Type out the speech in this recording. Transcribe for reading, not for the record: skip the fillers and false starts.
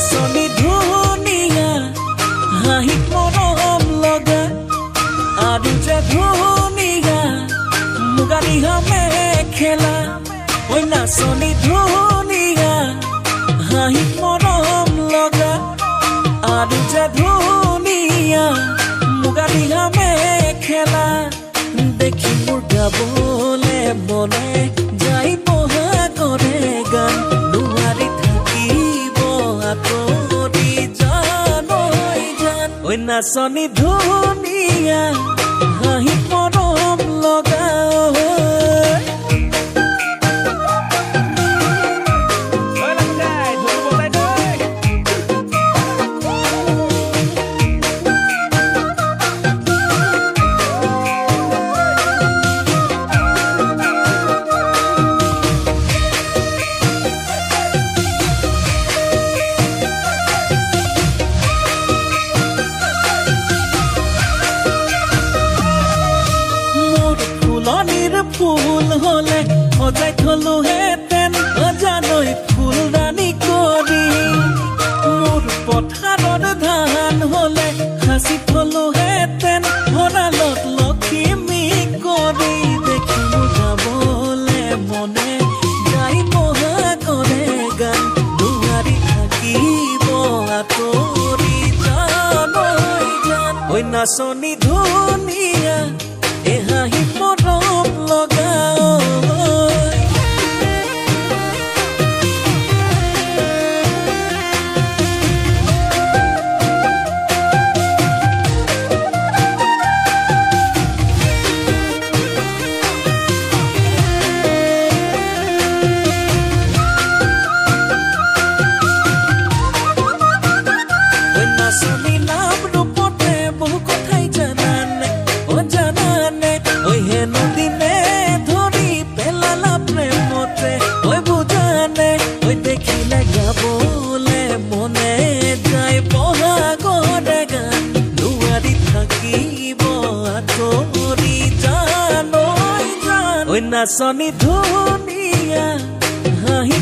নাচনী ধুনীয়া হাঁহিত মৰম লগা আৰু যে ধুনীয়া মুগা ৰিহা মেখেলা ঐ নাচনী ধুনীয়া হাঁহিত মৰম লগা আৰু যে ধুনীয়া মুগা ৰিহা মেখেলা দেখি মোৰ গাবলে মনে যাই পহা কৰে গান নোৱাৰি থাকিব আঁতৰি জান ঐ নাচনী ধুনীয়া হাঁহি মৰম লগা ফুল হলে সজাই থলো হেতেন অজানৈ ফুলদানি কৰি মোৰ পথাৰৰ ধান হলে সাঁচি থলো হেতেন ভঁৰালত লখিমী কৰি দেখি মোৰ গাবলে মনে যাই পহা কৰে গান নোৱাৰি থাকিব আঁতৰি জান ঐ নাচনী ধুনীয়া এ হাঁহি মৰম লগা নাচনী নাম ৰূপতে বহু কথাই জানানে জানানে ঐ হেনো দিনে ধৰি পেলালা প্ৰেমতে ঐ বুজানে ঐ দেখিলে গাবলে মনে যাই পহা কৰে গান নোৱাৰি থাকিব আঁতৰি জান ঐ নাচনী ধুনীয়া হাঁহি